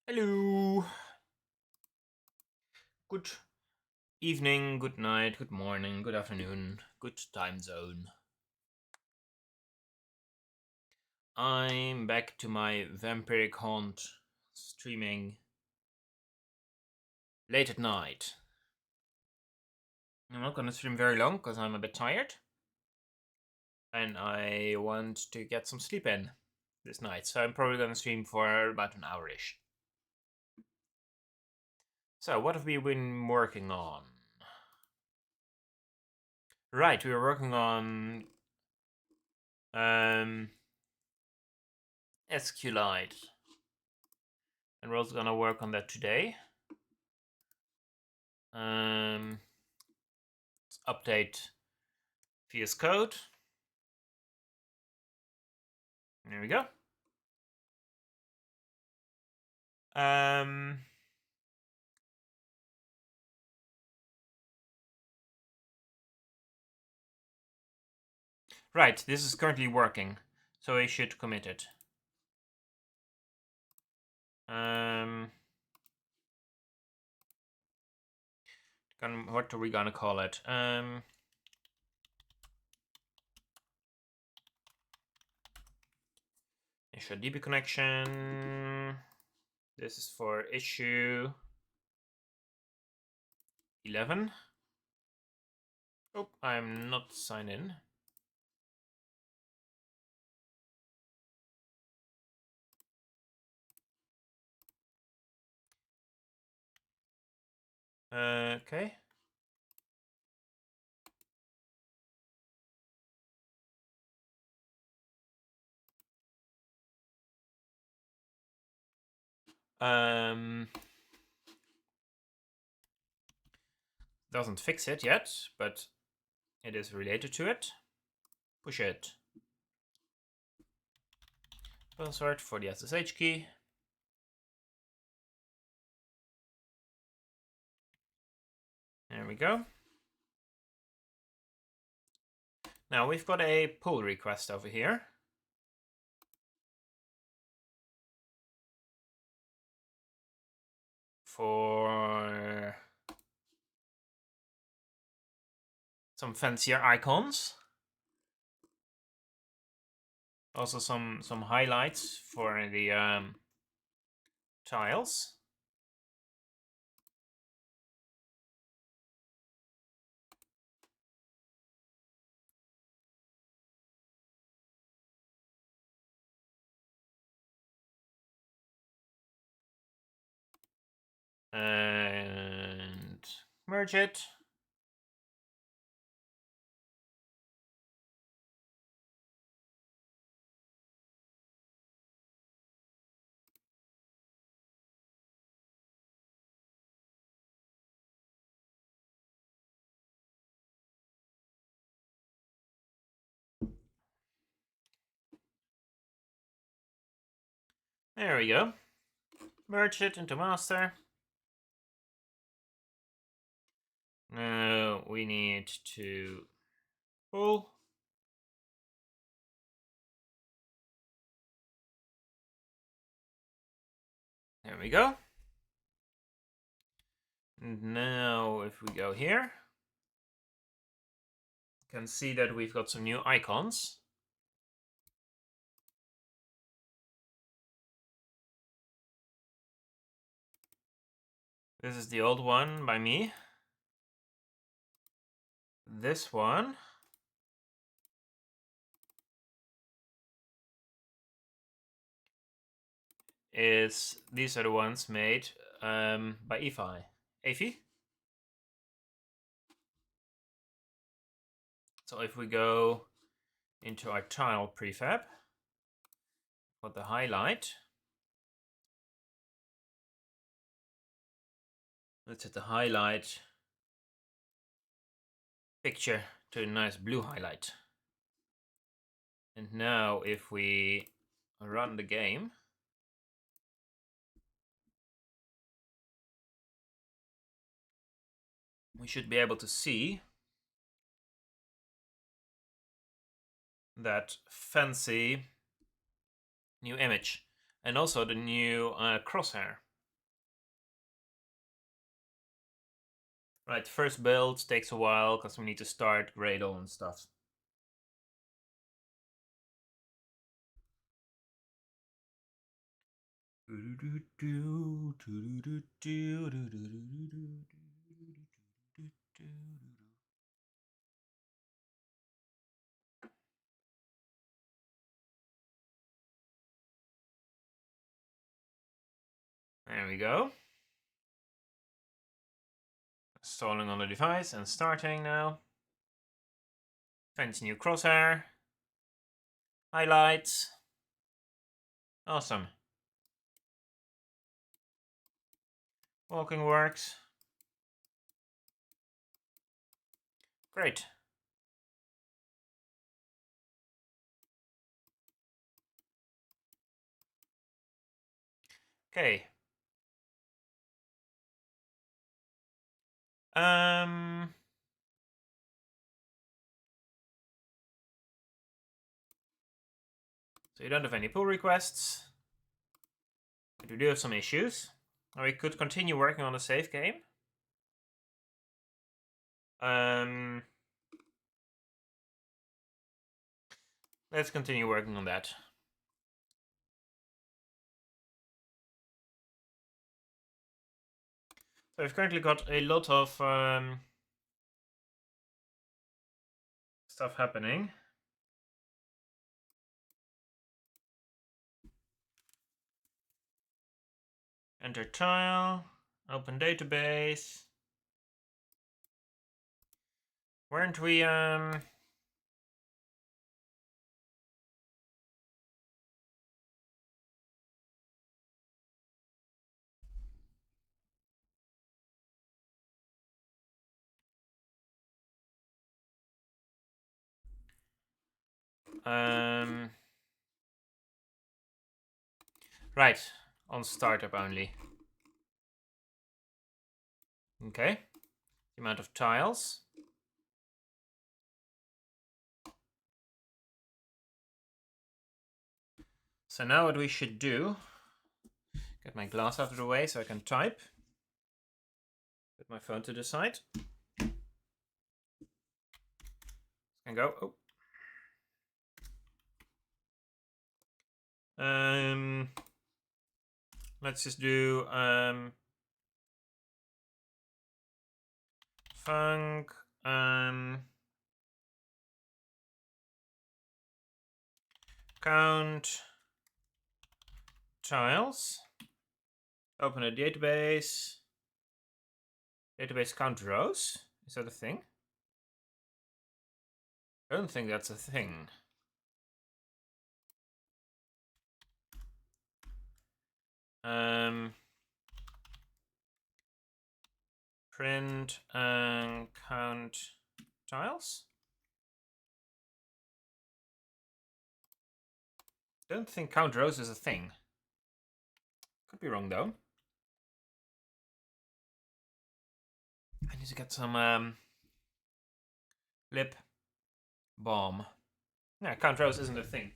Hello. Good evening, good night, good morning, good afternoon, good time zone. I'm back to my vampiric haunt streaming late at night. I'm not gonna stream very long because I'm a bit tired. And I want to get some sleep in this night, so I'm probably gonna stream for about an hour-ish. So, what have we been working on? Right, we were working on SQLite. And we're also gonna work on that today. Let's update VS Code. There we go. Right, this is currently working, so I should commit it. What are we gonna call it? Issue DB connection. This is for issue 11. Oh, I'm not signed in. Okay. Doesn't fix it yet, but it is related to it. Push it. Password for the SSH key. There we go. Now we've got a pull request over here. For some fancier icons. Also some highlights for the tiles. And merge it. There we go. Merge it into master. Now we need to pull. There we go. And now if we go here, you can see that we've got some new icons. This is the old one by me. This one these are the ones made by Afi. So if we go into our tile prefab, put the highlight. Let's set the highlight picture to a nice blue highlight. And now if we run the game, we should be able to see that fancy new image and also the new crosshair Right, first build takes a while because we need to start Gradle and stuff. There we go. Installing on the device and starting now. Fancy new crosshair. Highlights. Awesome. Walking works. Great. Okay. So you don't have any pull requests. But we do have some issues. Or we could continue working on the save game. Let's continue working on that. So we've currently got a lot of stuff happening. Enter tile, open database. Weren't we right, on startup only. Okay. The amount of tiles. So now what we should do, get my glass out of the way so I can type. Put my phone to the side. And go. Oh. Let's just do func count tiles. Open a database. Database count rows. Is that a thing? I don't think that's a thing. Print and count tiles. Don't think count rows is a thing. Could be wrong though. I need to get some lip balm. Yeah, count rows isn't a thing.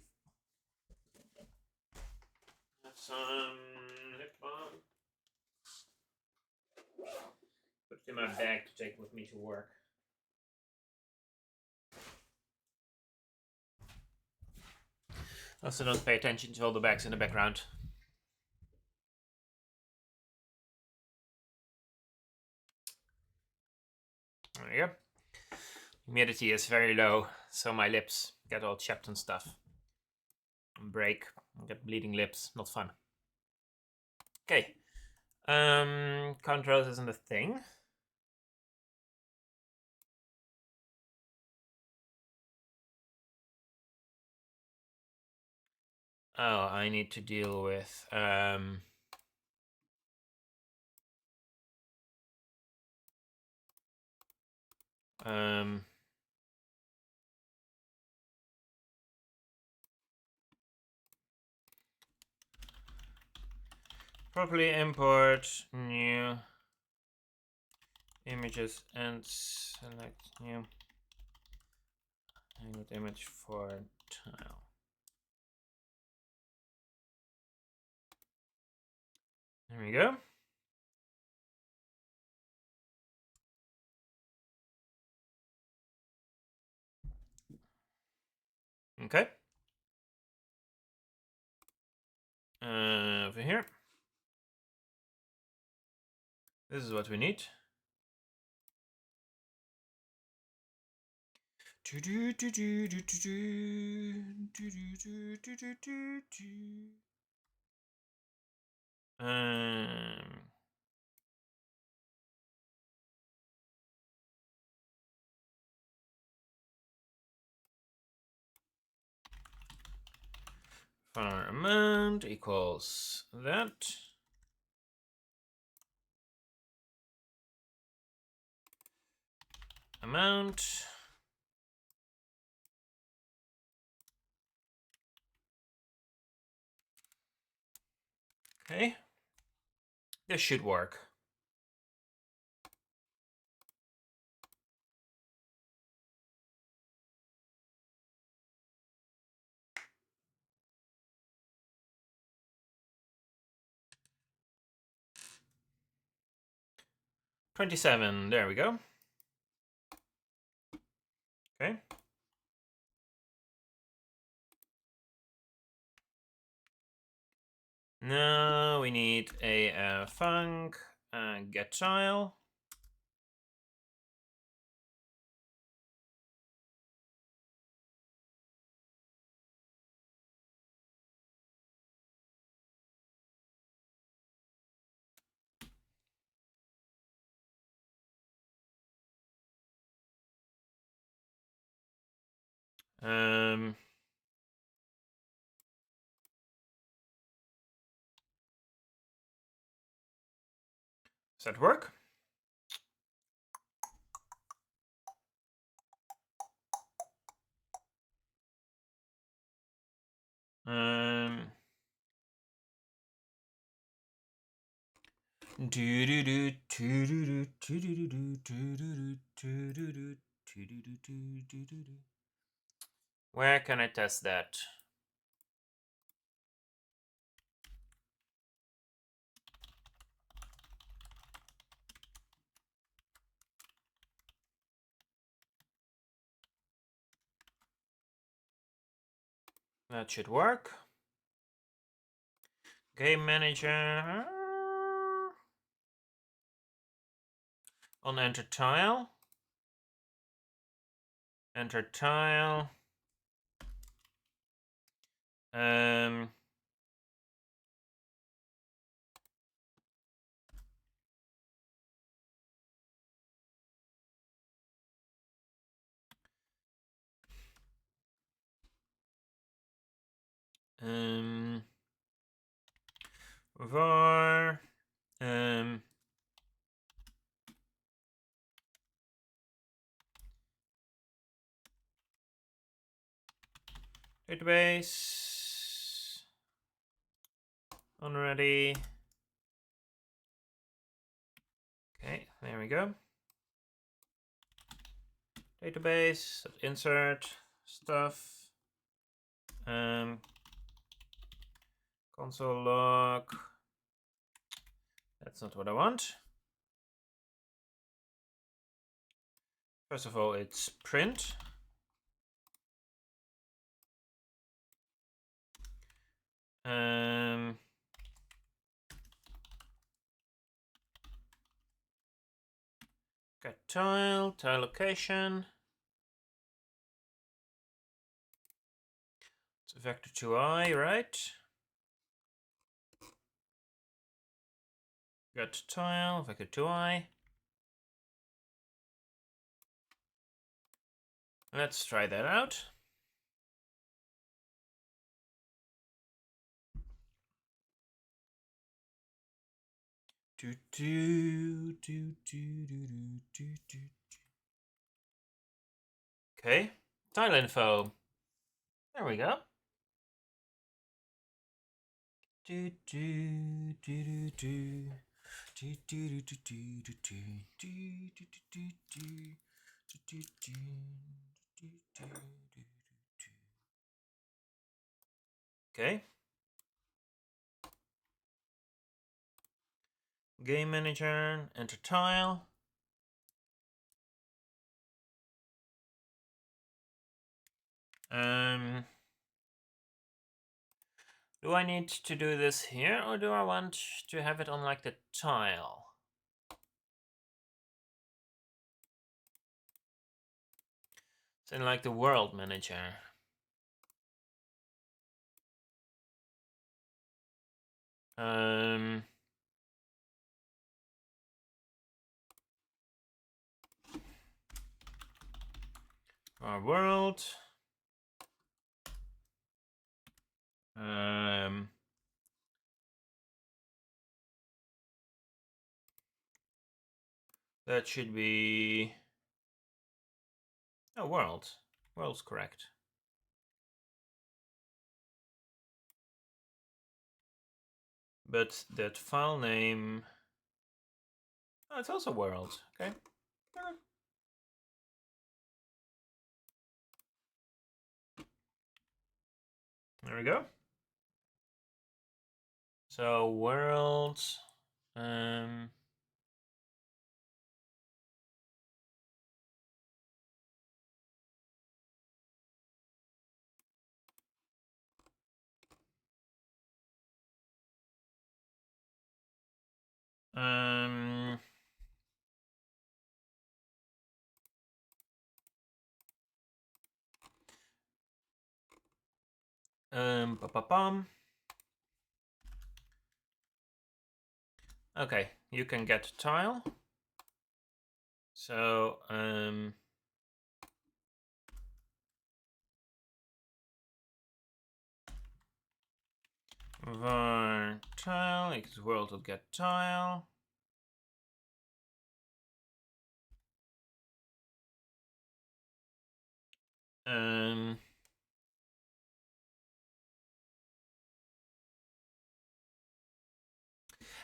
Have some lip balm. Put it in my bag to take with me to work. Also, don't pay attention to all the bags in the background. There you go. Humidity is very low, so my lips get all chapped and stuff. And break, and get bleeding lips. Not fun. Okay. Count rows isn't a thing. Oh, I need to deal with properly import new images and select new input image for tile. There we go. Okay. Over here. This is what we need. Far amount equals that. Amount. Okay. This should work. $27. There we go. Okay. Now we need a func get child. Does that work? Where can I test that? That should work. Game manager on enter tile. Enter tile. Var database already. Okay, there we go. Database, insert stuff. Console log. That's not what I want. First of all, it's print. Get tile location. It's vector 2i, right? Get tile, vector 2i. Let's try that out. Okay, tile info. There we go. Okay. Game manager, enter tile. Do I need to do this here, or do I want to have it on like the tile? It's in like the world manager. Our world. That should be world. World's correct. But that file name, it's also world. Okay. There we go. So world, pa-pa-pam. Okay, you can get tile. So, var tile equals world will get tile.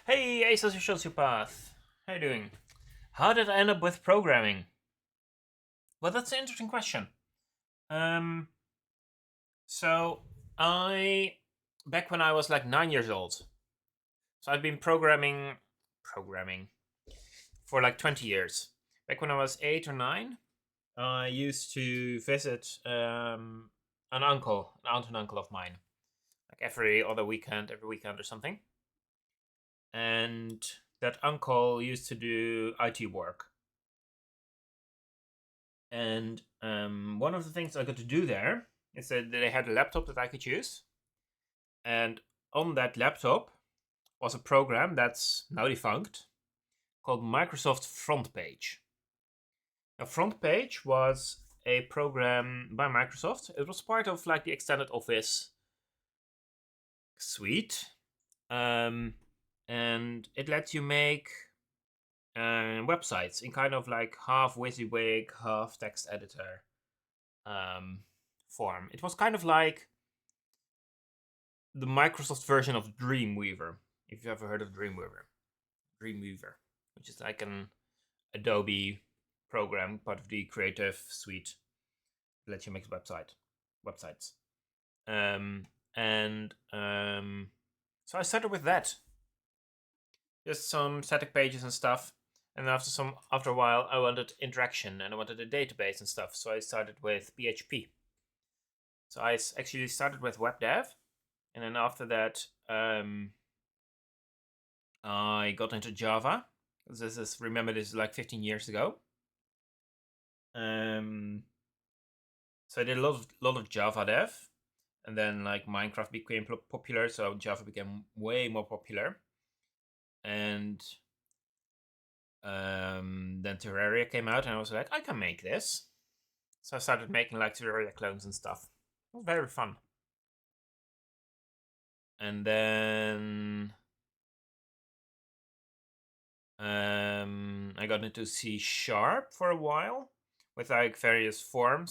Hey, Aces Sociopath. How you doing? How did I end up with programming? Well, that's an interesting question. So back when I was like 9 years old, so I've been programming for like 20 years. Back when I was 8 or 9, I used to visit an aunt and uncle of mine, like every weekend or something. And that uncle used to do IT work. And one of the things I got to do there is that they had a laptop that I could use. And on that laptop was a program that's now defunct called Microsoft FrontPage. Now, FrontPage was a program by Microsoft. It was part of like the extended Office suite. And it lets you make websites in kind of like half WYSIWYG, half text editor form. It was kind of like the Microsoft version of Dreamweaver, if you've ever heard of Dreamweaver, which is like an Adobe program, part of the Creative Suite, that lets you make websites. So I started with that, just some static pages and stuff. And after a while, I wanted interaction and I wanted a database and stuff. So I started with PHP. So I actually started with web dev, and then after that, I got into Java. This is like 15 years ago. So I did a lot of Java dev, and then like Minecraft became popular, so Java became way more popular. And then Terraria came out, and I was like, I can make this. So I started making like Terraria clones and stuff. It was very fun. And then I got into C# for a while with like various form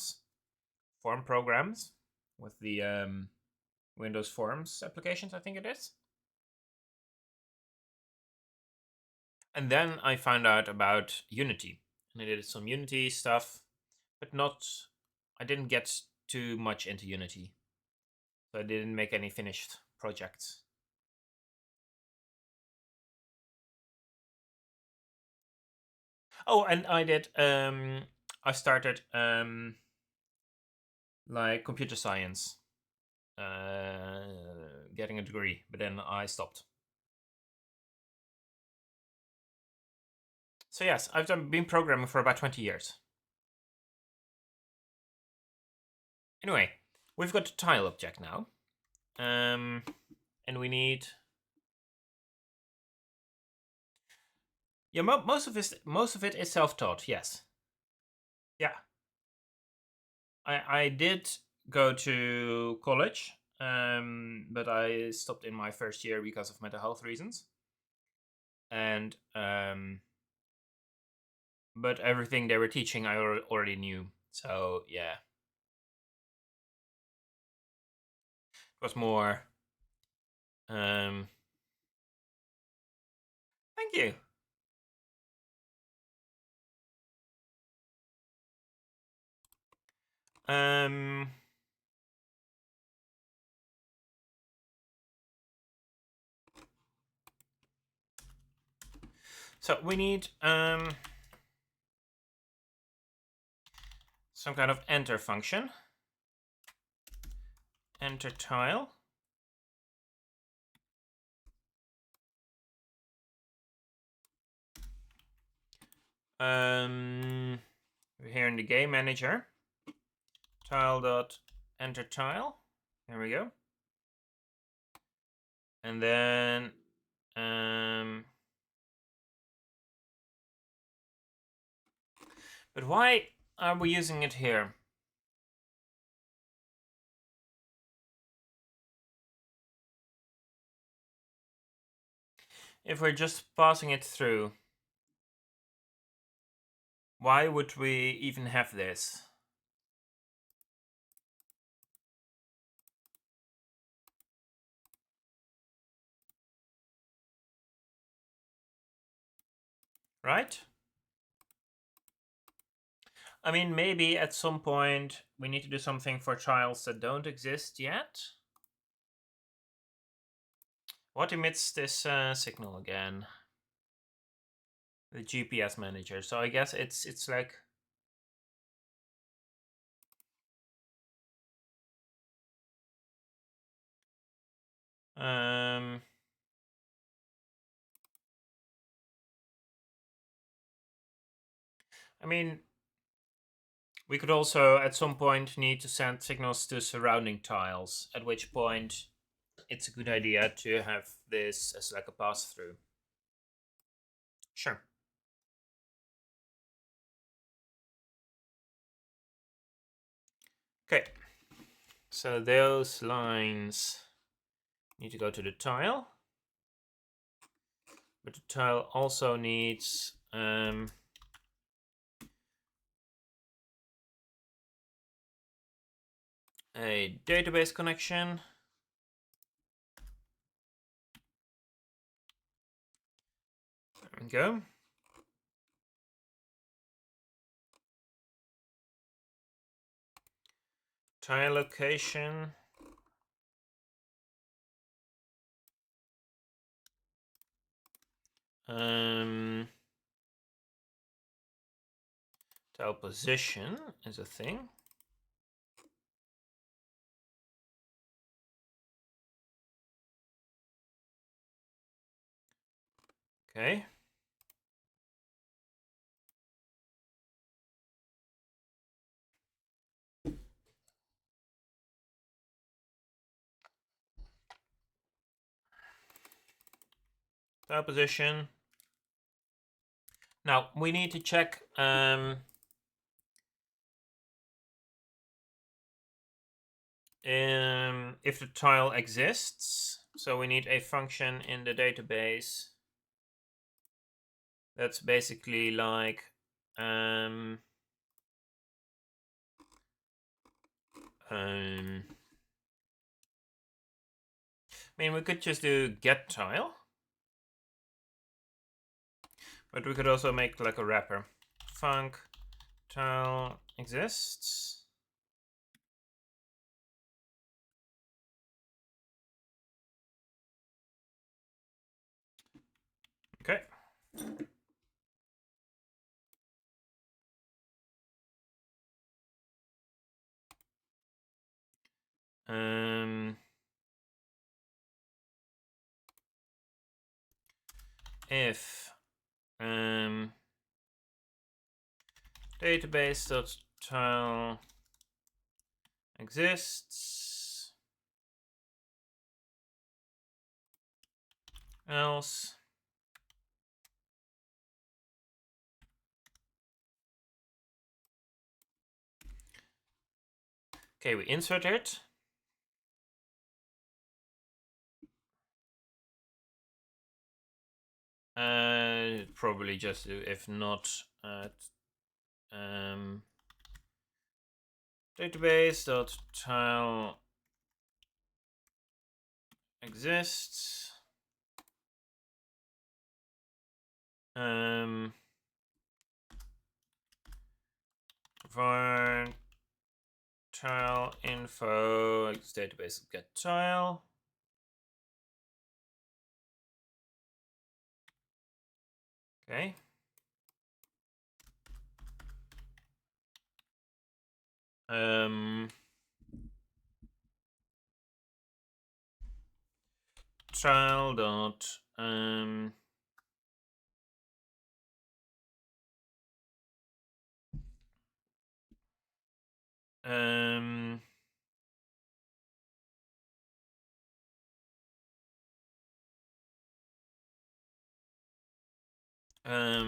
programs with the Windows Forms applications, I think it is. And then I found out about Unity, and I did some Unity stuff, but I didn't get too much into Unity, so I didn't make any finished projects. Oh, and I did. I started like computer science, getting a degree, but then I stopped. So yes, I've been programming for about 20 years. Anyway, we've got the tile object now. And we need... Yeah, most of it is self-taught, yes. Yeah. I did go to college, but I stopped in my first year because of mental health reasons. And but everything they were teaching I already knew. So yeah. It was more thank you. So we need some kind of enter function. Enter tile. Here in the game manager, tile.enter tile. There we go. And then but why are we using it here? If we're just passing it through, why would we even have this? Right? I mean, maybe at some point we need to do something for tiles that don't exist yet. What emits this signal again? The GPS manager. So I guess it's like... I mean, we could also at some point need to send signals to surrounding tiles, at which point it's a good idea to have this as like a pass-through. Sure. Okay. So those lines need to go to the tile. But the tile also needs a database connection. There we go. Tile location. Tile position is a thing. Okay. Tile position. Now we need to check if the tile exists. So we need a function in the database that's basically like I mean, we could just do get tile, but we could also make like a wrapper. Func tile exists. Okay. if database.tile exists, else okay, we insert it. Probably just do if not database.tile exists. var tile info database get tile. Okay. Tile dot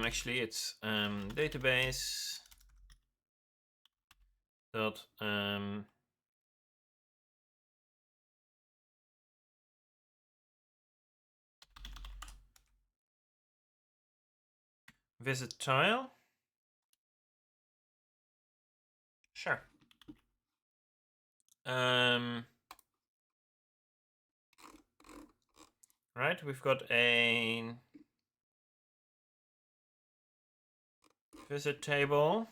actually it's database dot visit tile. Sure. Right, we've got a visit table.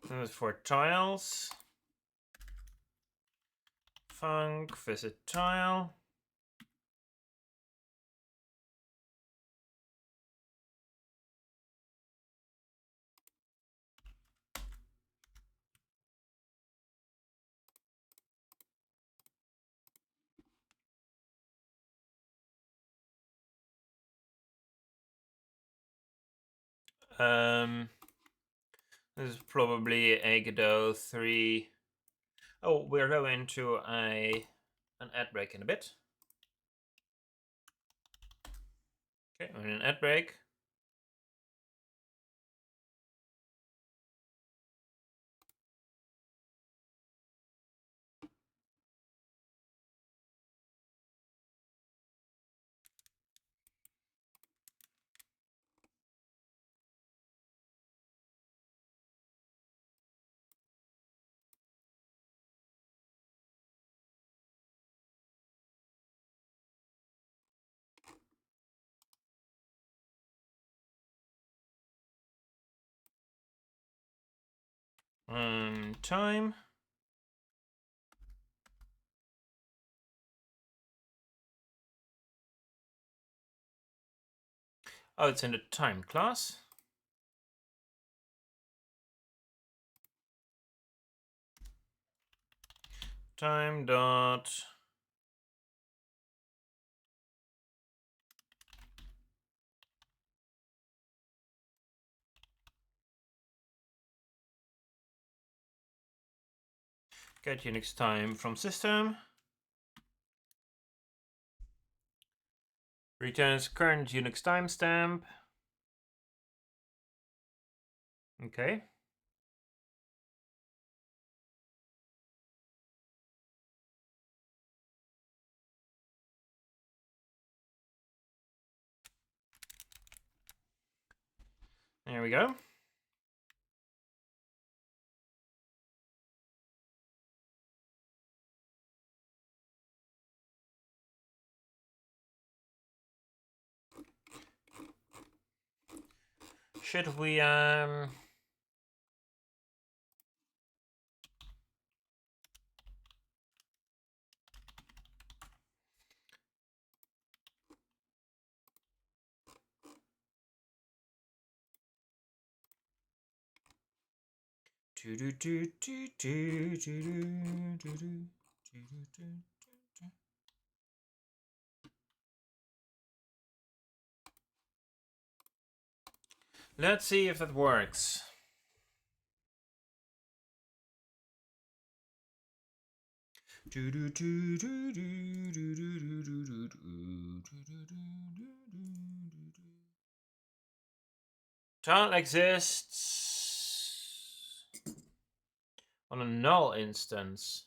This is for tiles. Func visit tile. This is probably a Godot 3. Oh, we'll go into an ad break in a bit. Okay, we're in an ad break. Time. Oh, it's in the time class. Time dot get Unix time from system. Returns current Unix timestamp. Okay. There we go. Should we Let's see if that works. Tile exists on a null instance.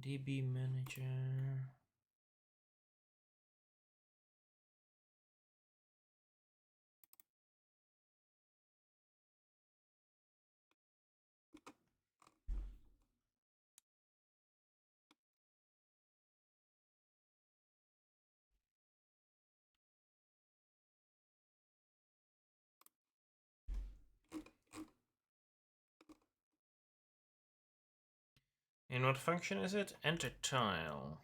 DB manager. In what function is it? Enter tile.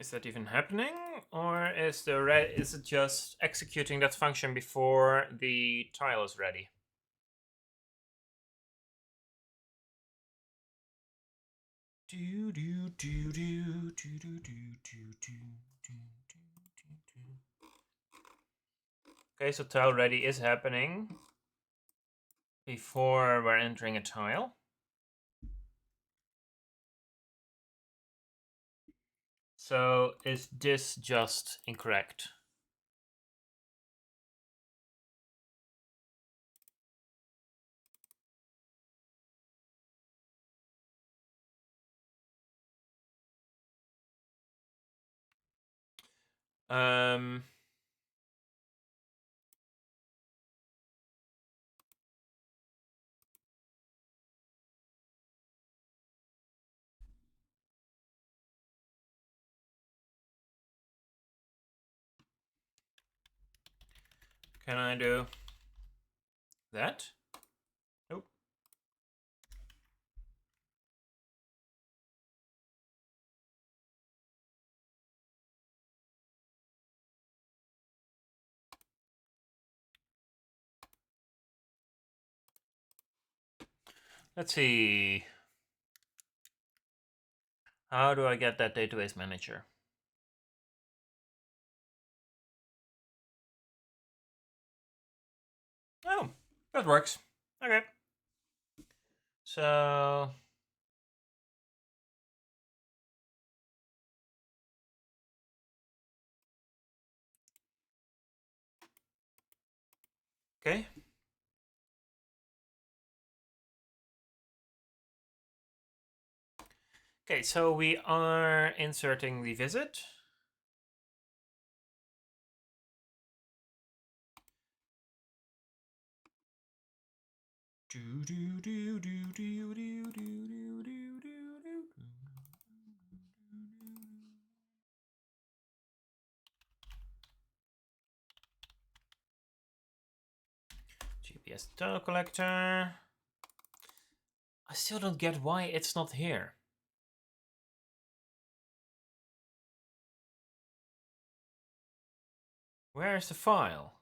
Is that even happening, or is it just executing that function before the tile is ready? Okay, so tile ready is happening before we're entering a tile. So is this just incorrect? Um, can I do that? Nope. Let's see. How do I get that database manager? Oh, that works. Okay. So okay. Okay, so we are inserting the visit. GPS data collector. I still don't get why it's not here. Where is the file?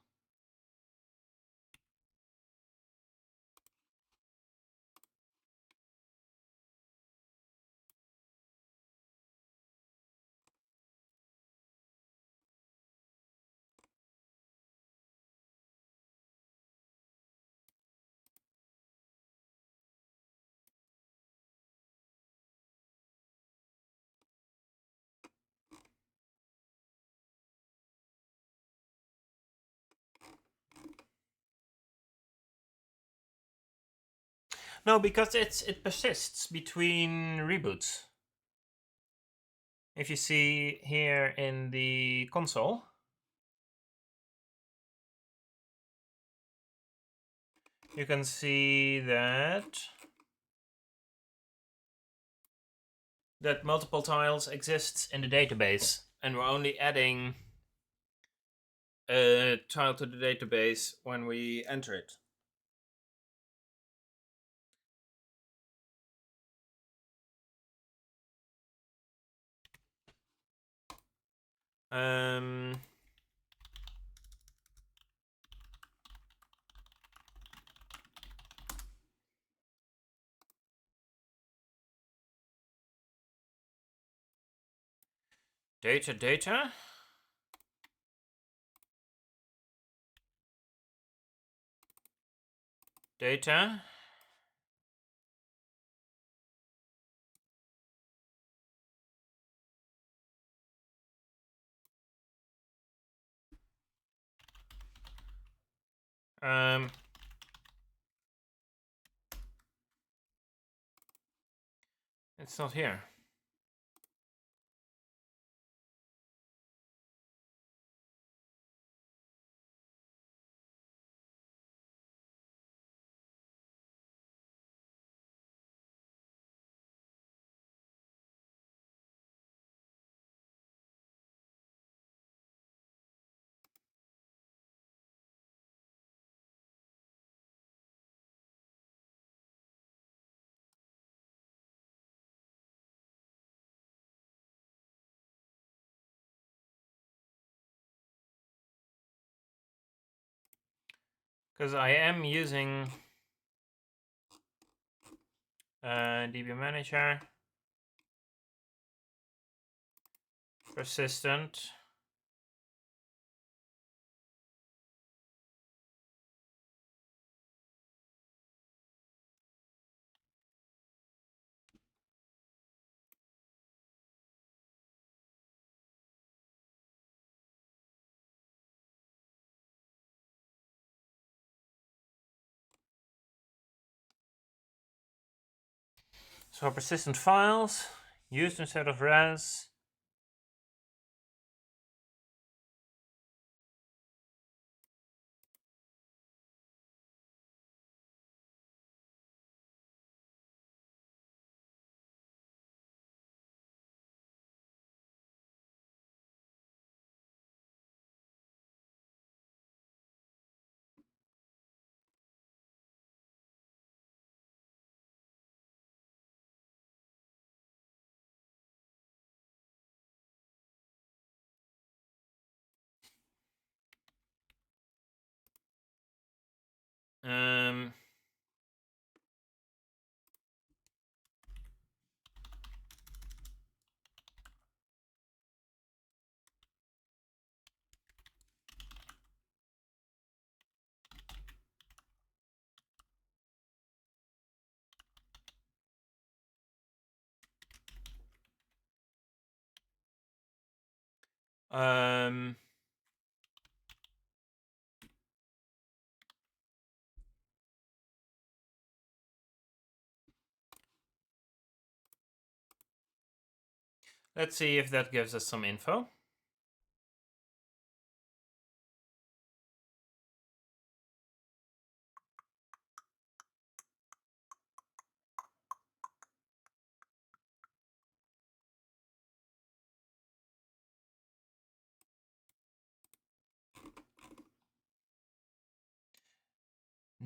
No, because it persists between reboots. If you see here in the console, you can see that multiple tiles exist in the database, and we're only adding a tile to the database when we enter it. Data. It's not here. Because I am using DB Manager, persistent. So persistent files used instead of res. Um, um, let's see if that gives us some info.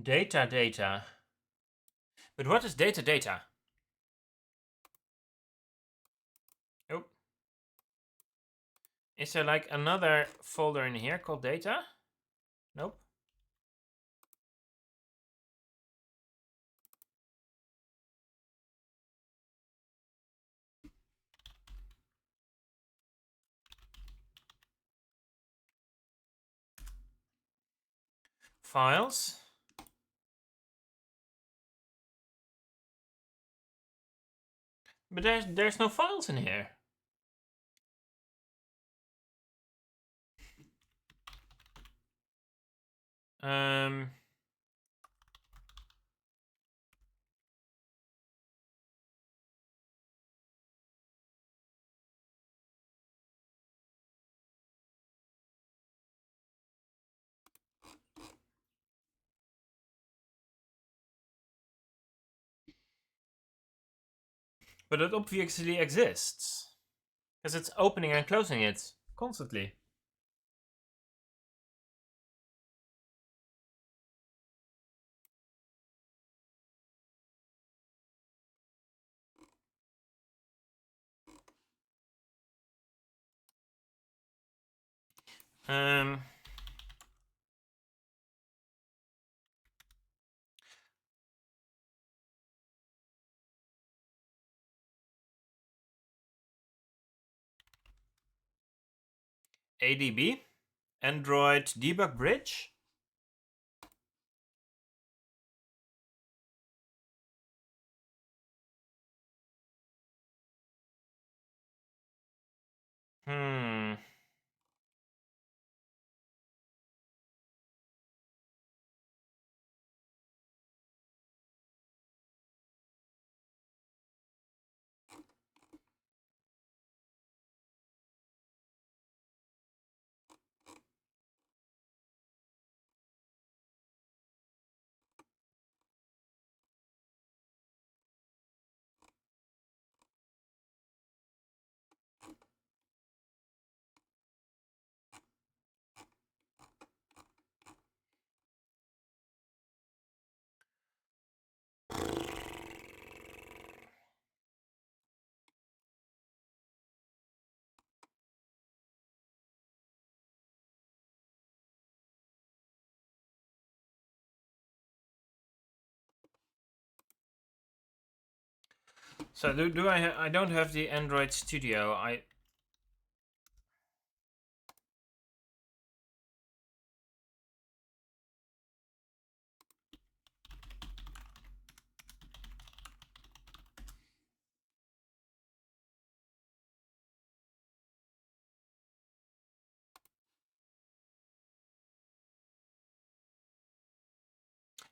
Data. But what is data? Oh. Is there like another folder in here called data? Nope. Files. But there's no files in here. Um, But it obviously exists. Because it's opening and closing it constantly. Um, ADB, Android Debug Bridge. So do I don't have the Android Studio.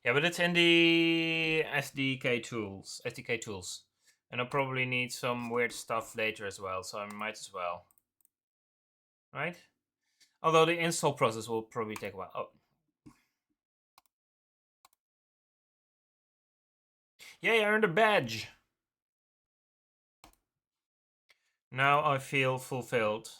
Yeah, but it's in the SDK tools. And I'll probably need some weird stuff later as well, so I might as well. Right? Although the install process will probably take a while. Oh. Yay, I earned a badge! Now I feel fulfilled.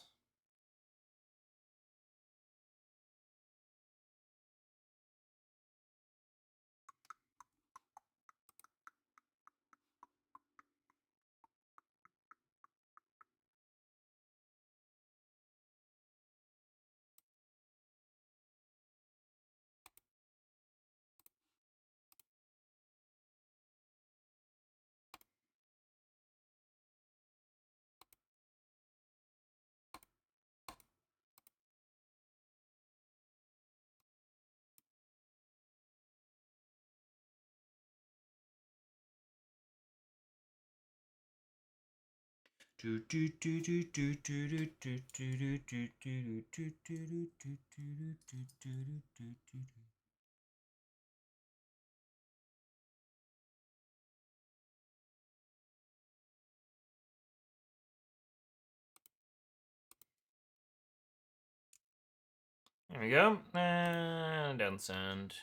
There we go. And then send.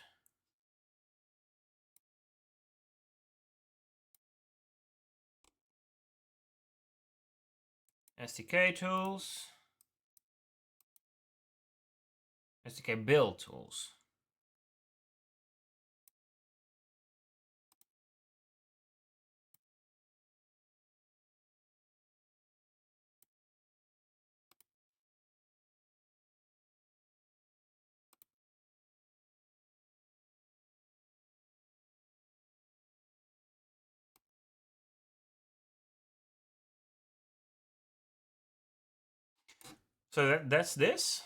SDK tools. SDK build tools. So that's this.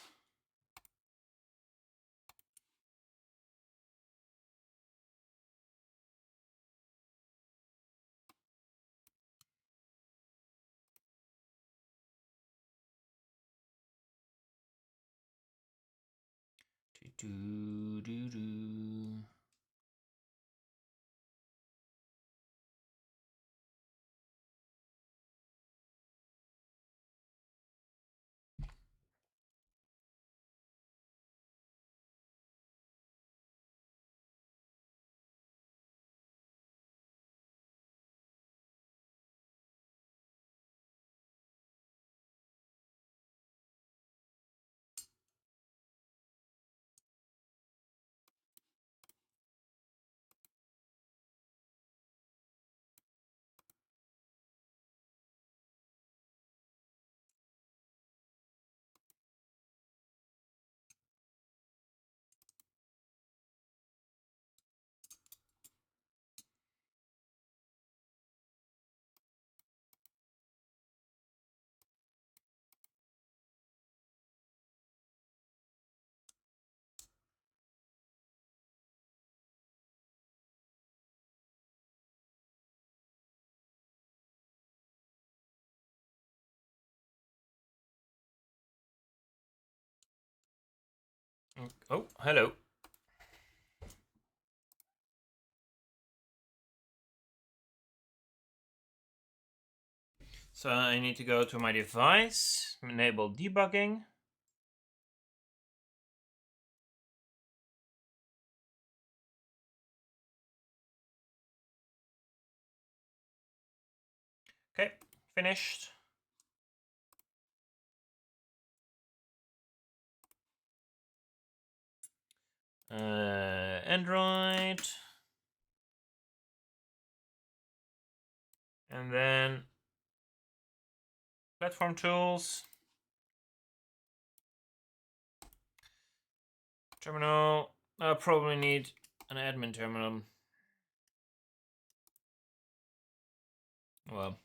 Do, do, do. Oh, hello. So I need to go to my device, enable debugging. Okay, finished. Android. And then platform tools. Terminal. I'll probably need an admin terminal. Well.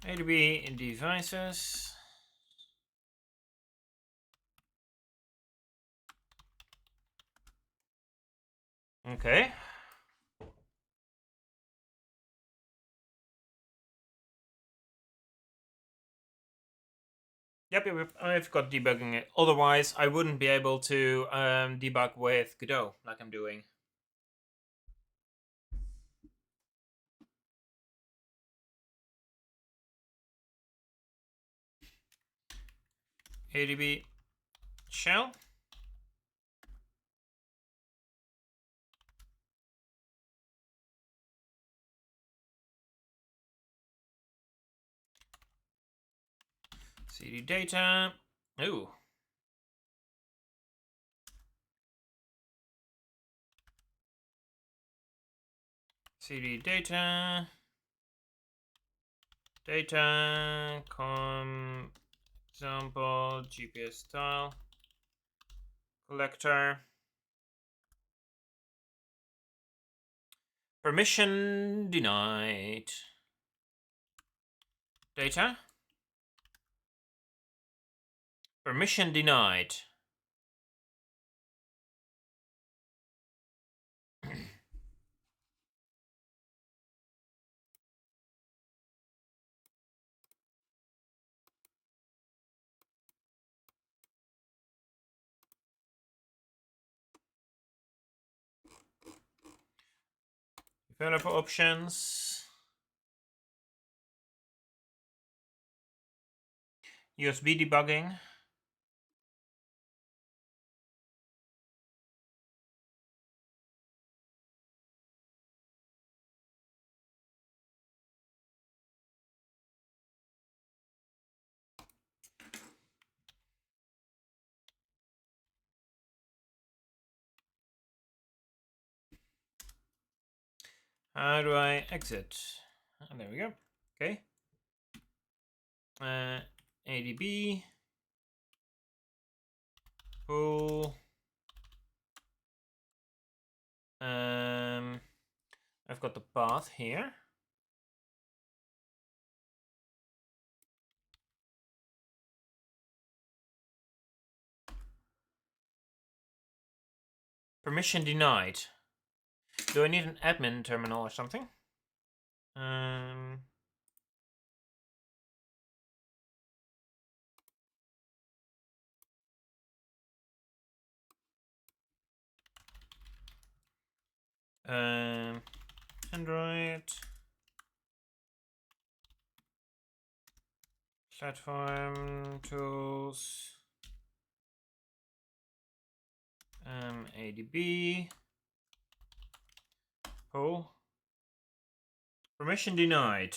ADB in devices. Okay. Yep, I've got debugging it. Otherwise, I wouldn't be able to debug with Godot like I'm doing. ADB shell. CD data. Ooh. CD data. Data. Example. GPS style. Collector. Permission denied. Data. Permission denied. Developer options. USB debugging. How do I exit? There we go. Okay. ADB. Pool. I've got the path here. Permission denied. Do I need an admin terminal or something? Android. Platform tools. ADB. Pool. Permission denied.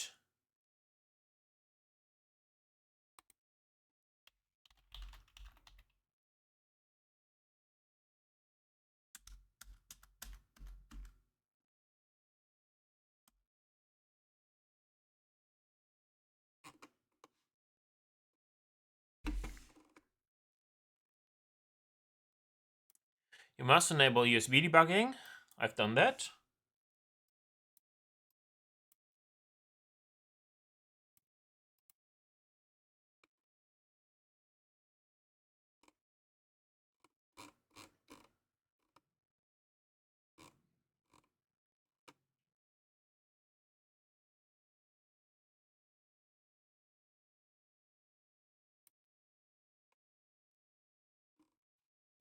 You must enable USB debugging. I've done that.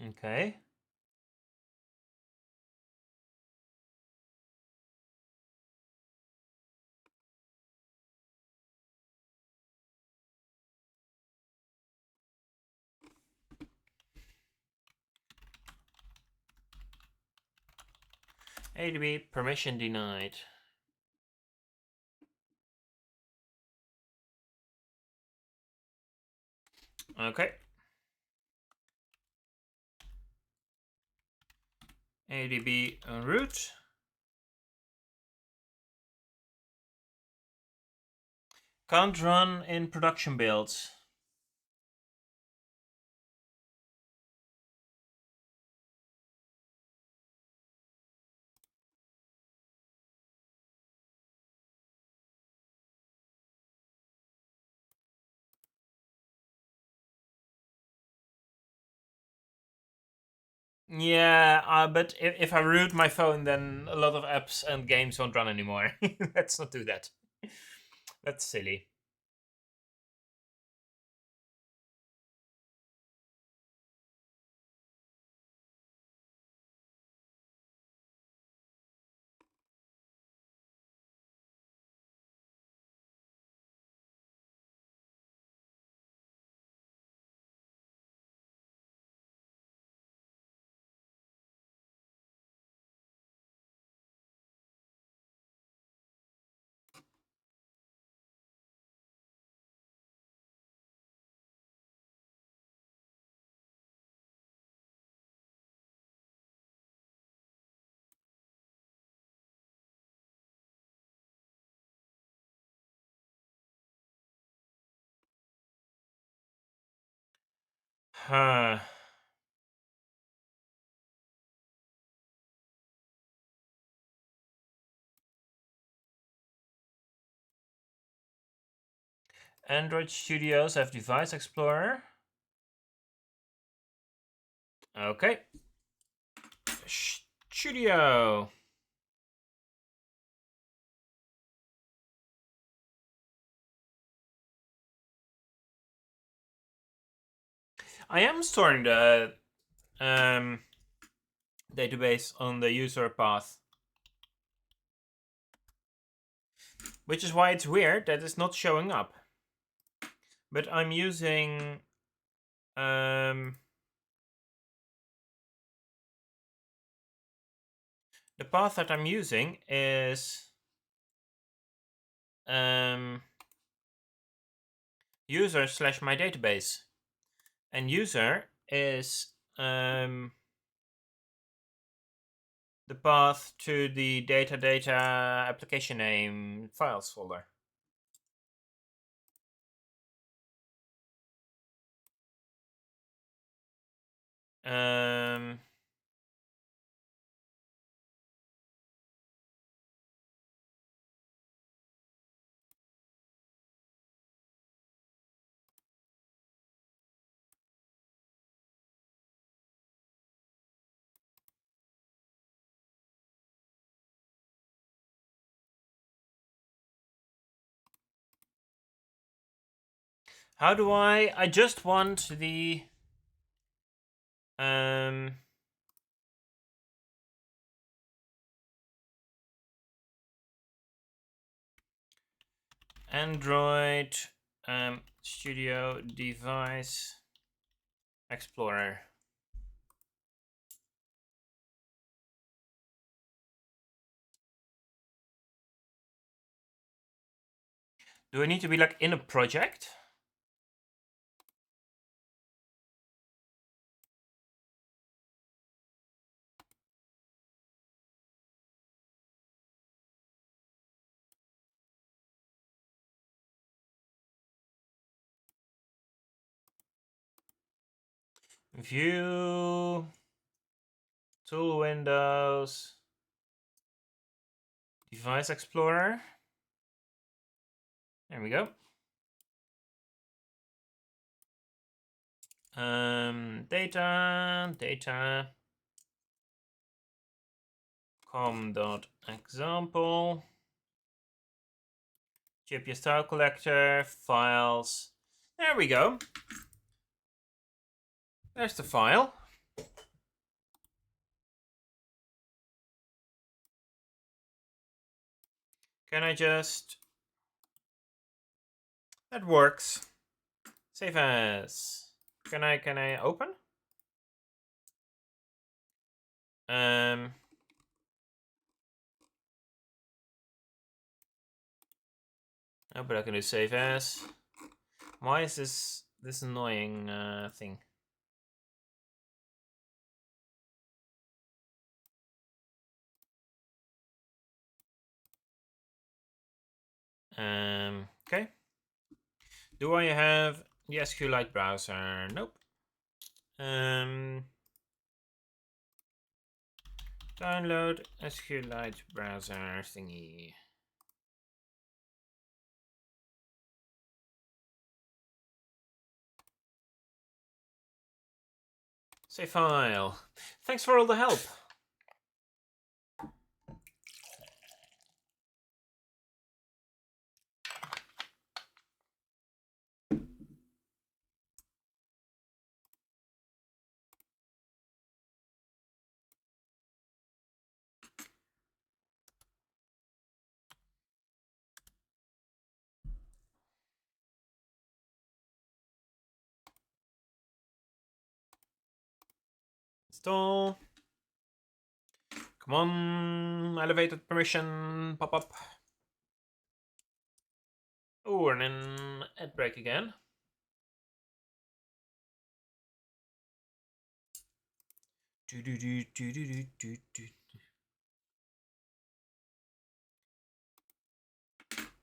Okay. ADB permission denied. Okay. ADB root. Can't run in production builds. Yeah, but if I root my phone, then a lot of apps and games won't run anymore. Let's not do that. That's silly. Huh. Android Studios have Device Explorer. Okay. Studio. I am storing the database on the user path, which is why it's weird that it's not showing up. But I'm using the path that I'm using is user / my database, and user is the path to the data application name files folder. How do I just want the Android Studio Device Explorer. Do I need to be like in a project? View, tool windows, Device Explorer. There we go. Data com.example, GPS style collector, files. There we go. There's the file. Can I just... That works. Save as. Can I open? Oh, but I can do save as. Why is this annoying thing? Okay. Do I have the SQLite browser? Nope. Download SQLite browser thingy. Save file. Thanks for all the help. Install. Come on, elevated permission, pop up. Oh, and then ad break again.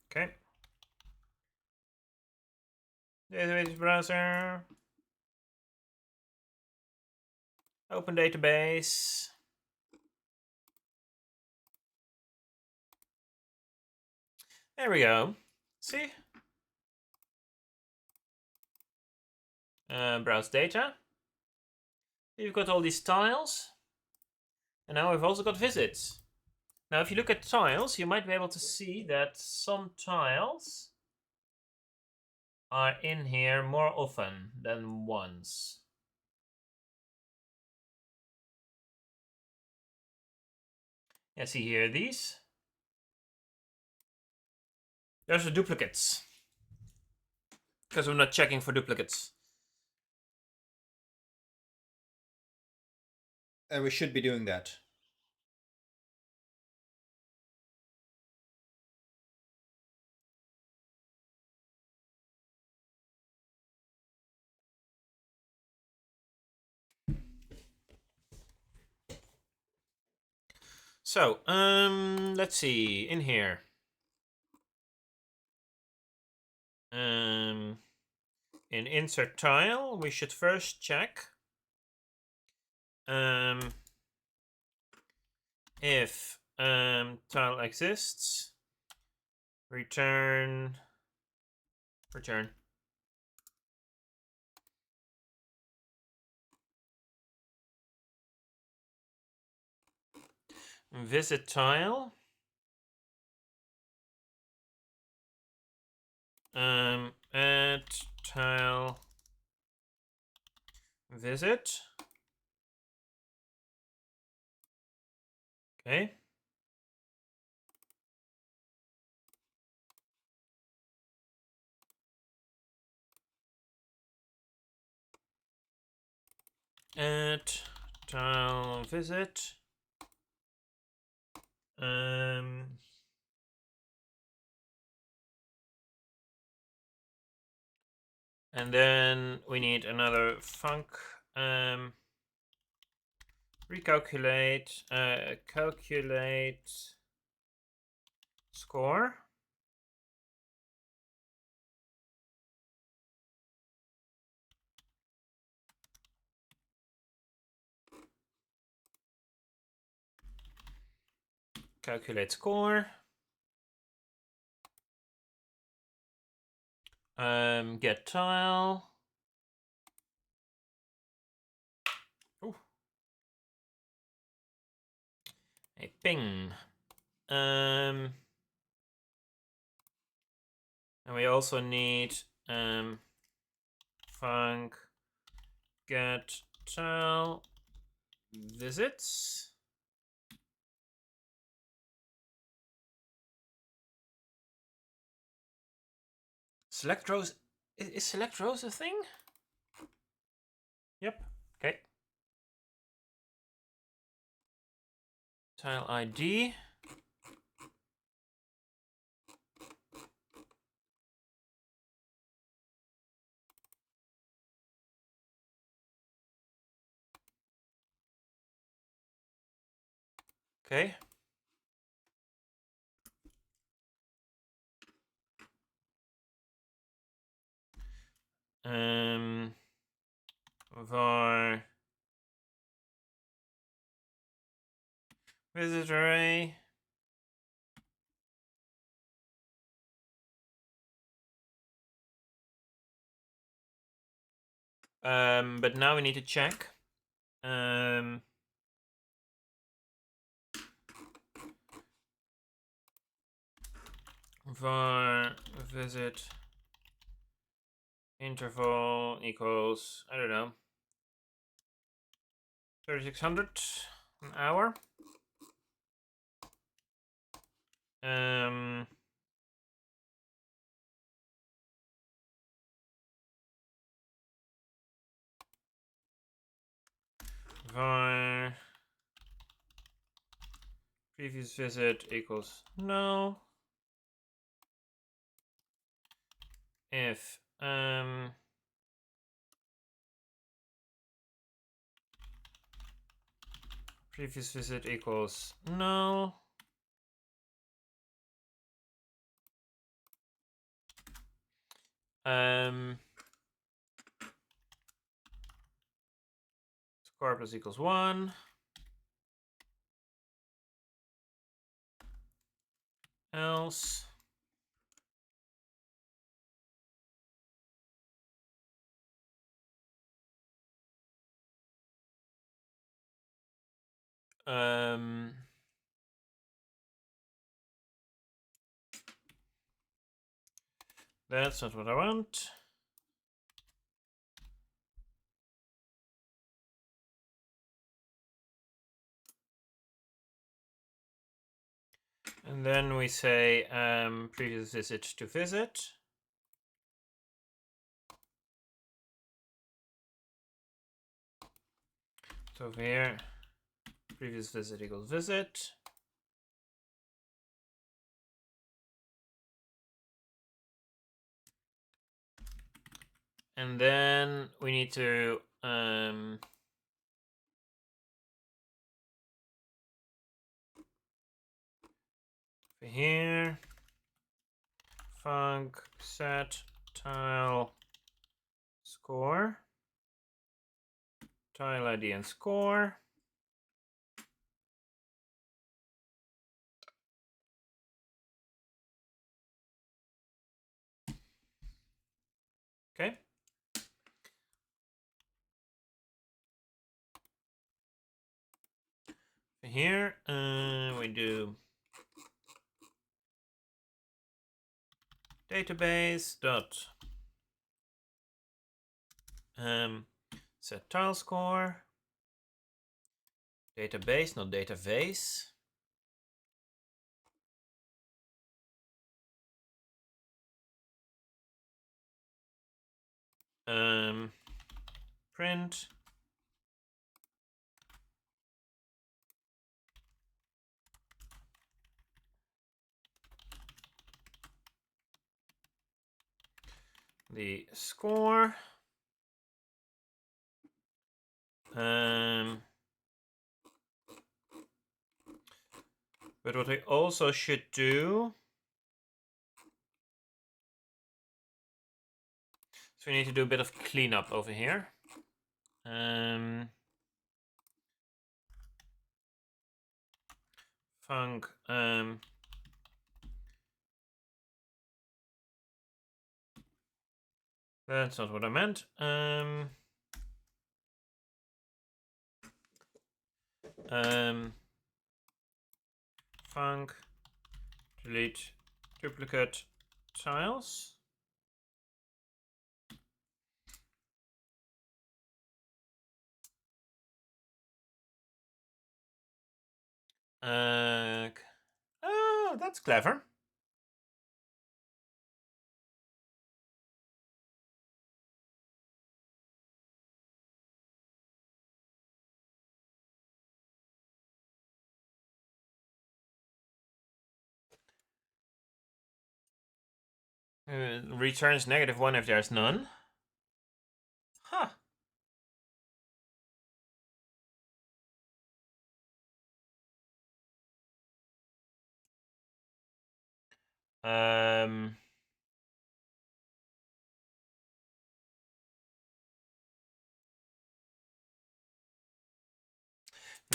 Okay. Database browser. Open database. There we go. See? Browse data. We've got all these tiles. And now we've also got visits. Now, if you look at tiles, you might be able to see that some tiles are in here more often than once. Yeah, see here, these. Those are duplicates. Because we're not checking for duplicates. And we should be doing that. So, let's see, in here. In insert tile, we should first check if tile exists. Return. Visit tile. Add tile visit. Okay. Add tile visit. And then we need another func. Recalculate. Calculate score. Calculate score. Get tile. Ooh. A ping. And we also need func get tile visits. Select rows. Is select rows a thing? Yep. Okay. Tile ID. Okay. Var visit array. But now we need to check. Var visit interval equals, I don't know, 3600 an hour. Var previous visit equals no. If previous visit equals no. Score plus equals 1. Else that's not what I want. And then we say previous visit to visit. So over here, previous visit equals visit. And then we need to here func set tile score, tile ID and score. Okay. Here we do database dot set tile score, database, not database. Print the score. But what we also should do, so we need to do a bit of cleanup over here. Func that's not what I meant. Func delete duplicate tiles. Oh, that's clever. Returns -1 if there's none. Huh.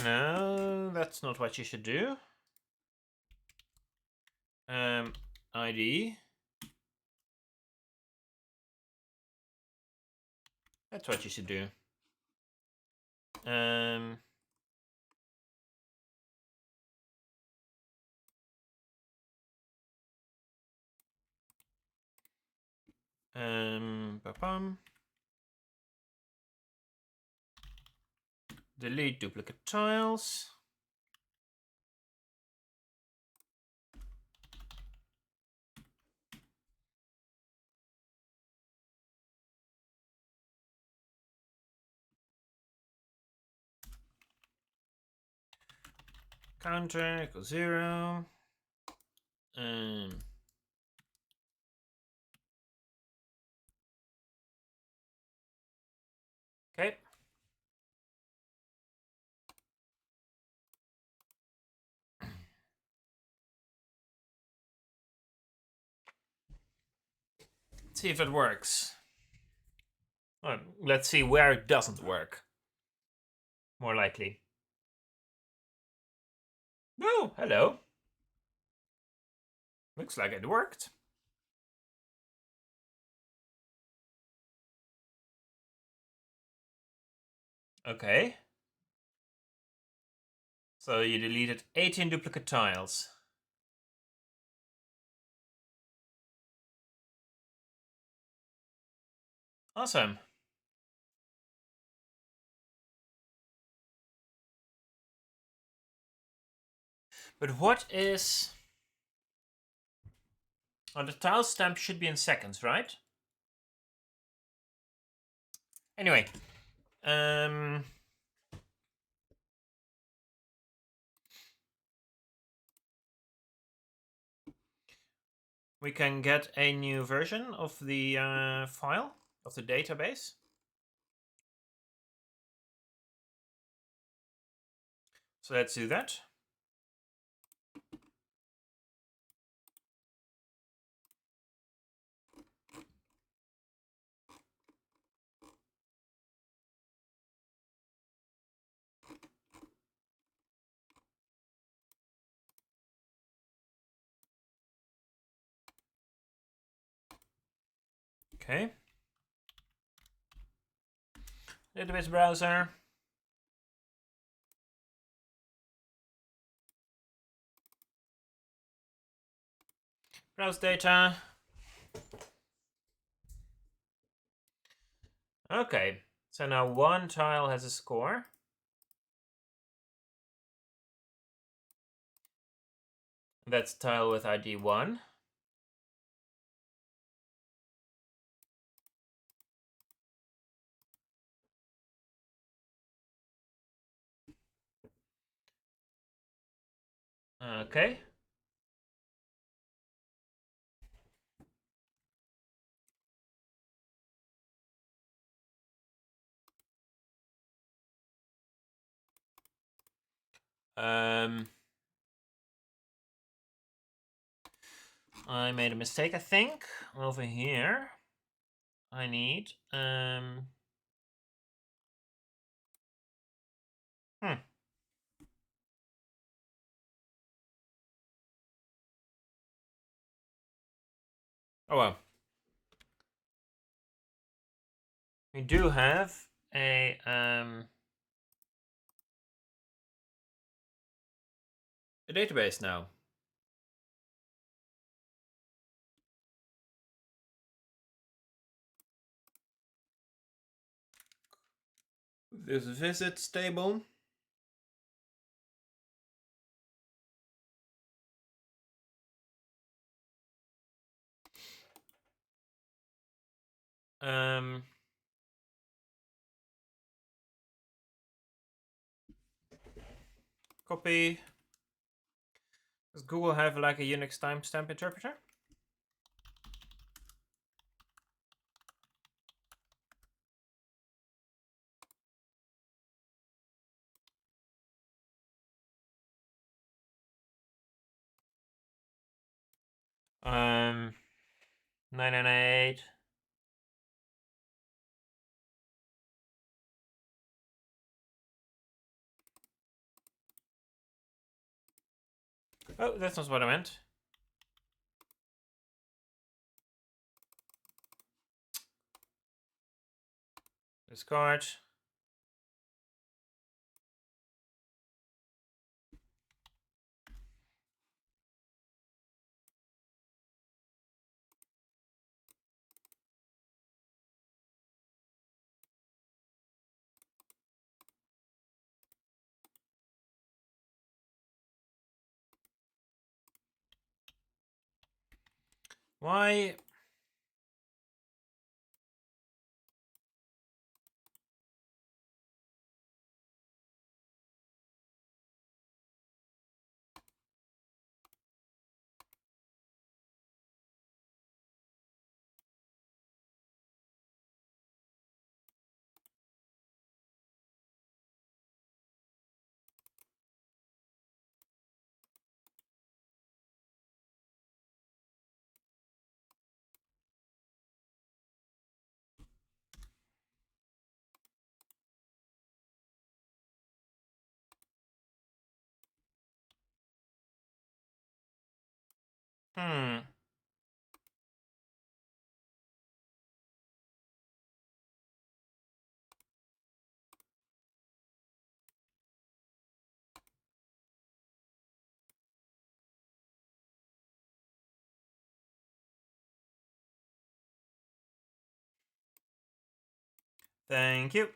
No, that's not what you should do. ID. That's what you should do. Ba-bum. Delete duplicate tiles. Counter equals 0. Okay. Let's see if it works. Oh, let's see where it doesn't work. More likely. Oh, hello. Looks like it worked. Okay. So you deleted 18 duplicate tiles. Awesome. But what is... Oh, the tile stamp should be in seconds, right? Anyway. We can get a new version of the file, of the database. So let's do that. Okay. Database browser. Browse data. Okay, so now one tile has a score. That's tile with ID 1. Okay. I made a mistake, I think. Over here, I need Oh well. We do have a database now. This visits table. Copy. Does Google have like a Unix timestamp interpreter? 998. Oh, that's not what I meant. Discard. Why? Hmm. Thank you.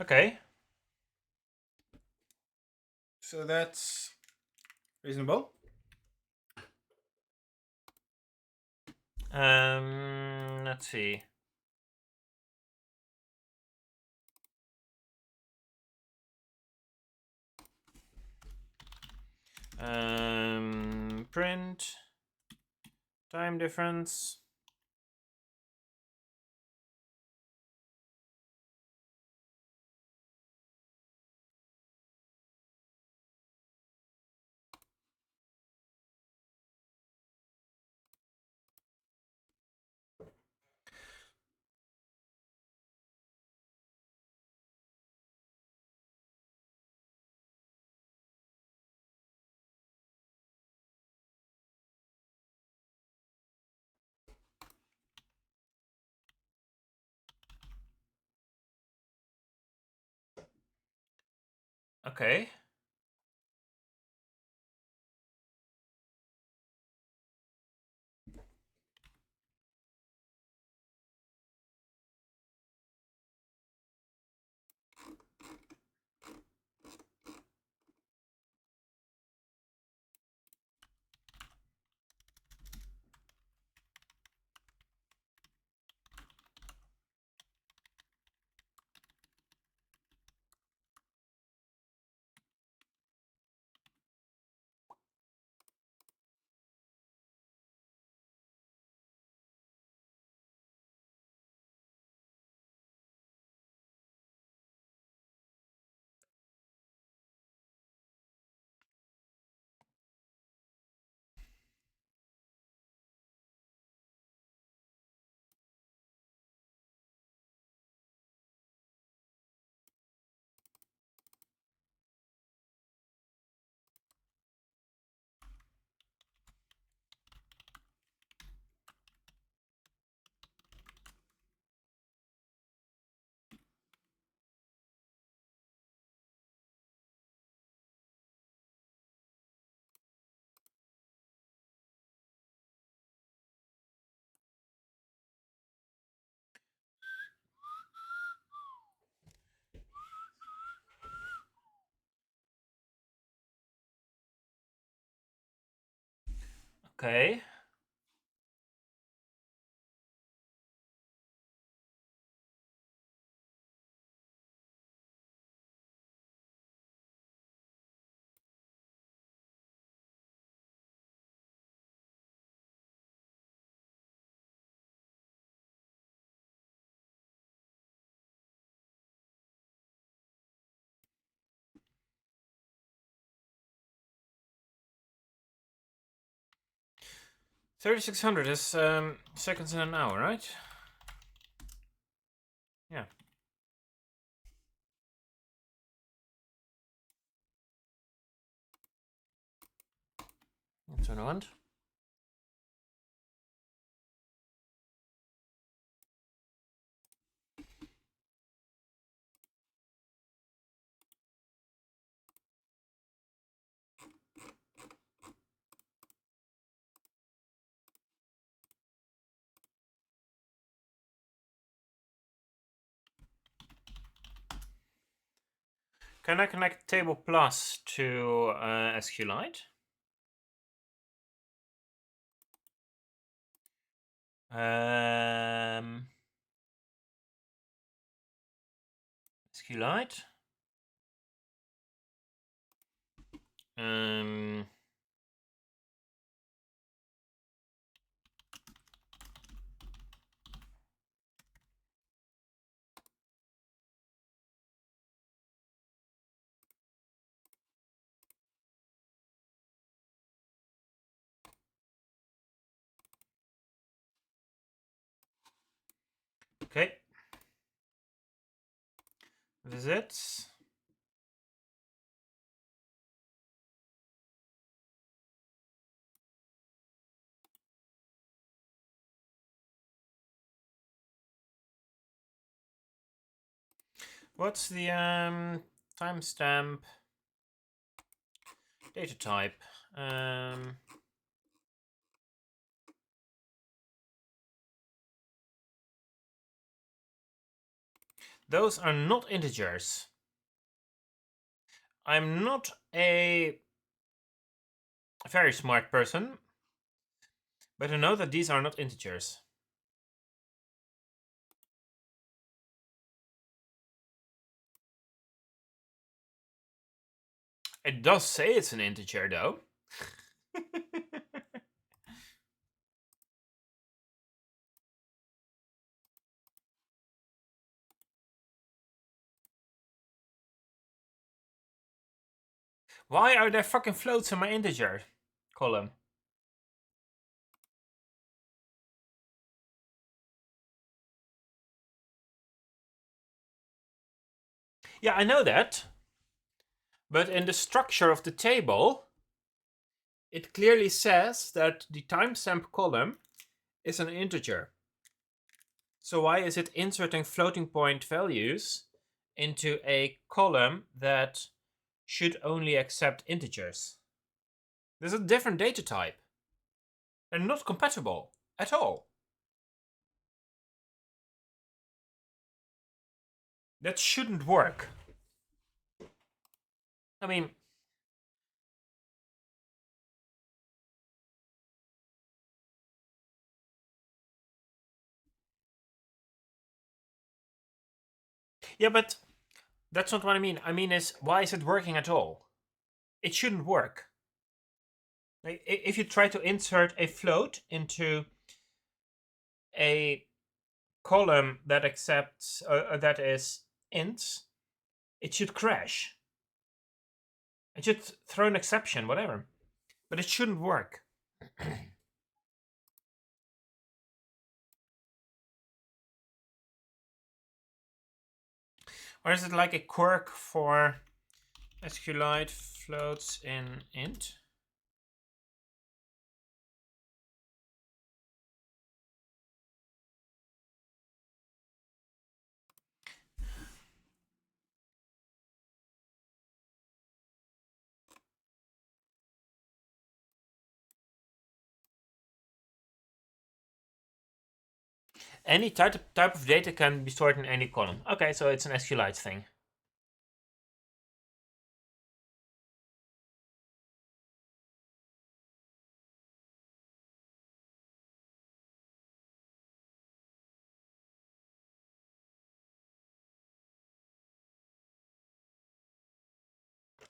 Okay. So that's reasonable. Let's see. Print time difference. Okay. Okay. 3600 is seconds in an hour, right? Yeah. That's what I want. Can I connect Table Plus to SQLite? SQLite. Okay. Visits. What's the timestamp? Data type. Those are not integers. I'm not a very smart person, but I know that these are not integers. It does say it's an integer, though. Why are there fucking floats in my integer column? Yeah, I know that. But in the structure of the table, it clearly says that the timestamp column is an integer. So why is it inserting floating point values into a column that should only accept integers? There's a different data type. They're not compatible at all. That shouldn't work. I mean, yeah, but that's not what I mean. I mean is, why is it working at all? It shouldn't work. Like, if you try to insert a float into a column that accepts that is ints, it should crash. It should throw an exception, whatever. But it shouldn't work. Or is it like a quirk for SQLite floats in int? Any type of data can be stored in any column. Okay, so it's an SQLite thing.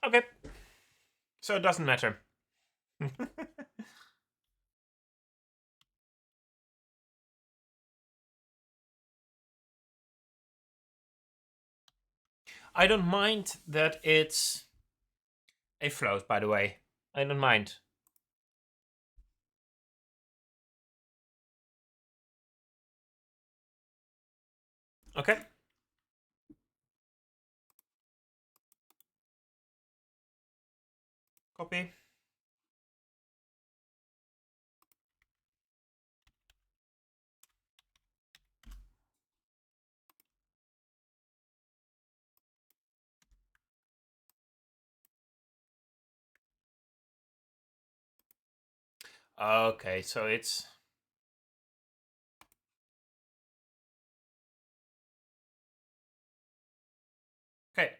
Okay. So it doesn't matter. I don't mind that it's a float, by the way. I don't mind. Okay. Copy. Okay, so it's... Okay.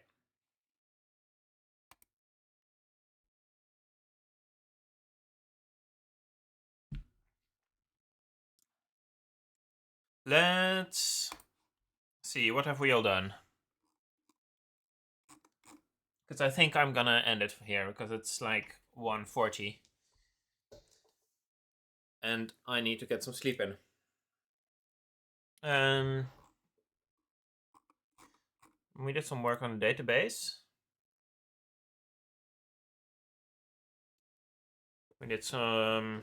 Let's see, what have we all done? Because I think I'm gonna end it here, because it's like 1:40. And I need to get some sleep in. We did some work on the database. We did some...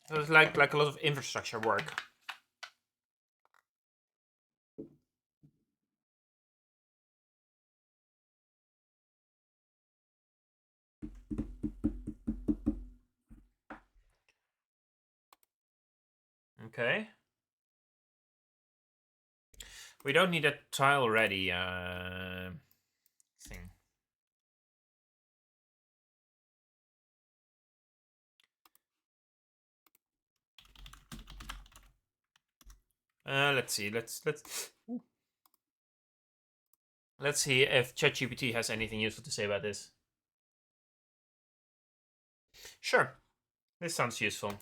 It was like a lot of infrastructure work. Okay. We don't need a tile ready thing. Let's see. Let's see if ChatGPT has anything useful to say about this. Sure. This sounds useful.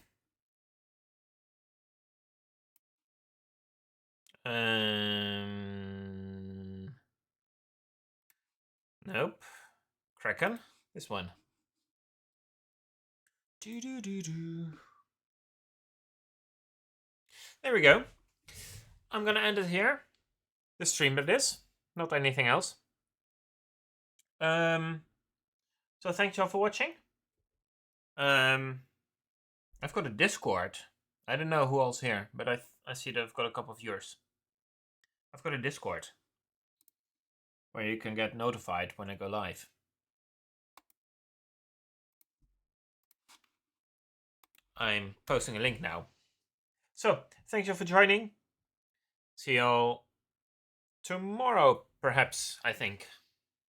Nope. Kraken. This one. There we go. I'm gonna end it here. The stream that is, not anything else. So thank you all for watching. I've got a Discord. I don't know who else here, but I see that I've got a couple of viewers. I've got a Discord where you can get notified when I go live. I'm posting a link now. So, thank you for joining. See you all tomorrow, perhaps, I think.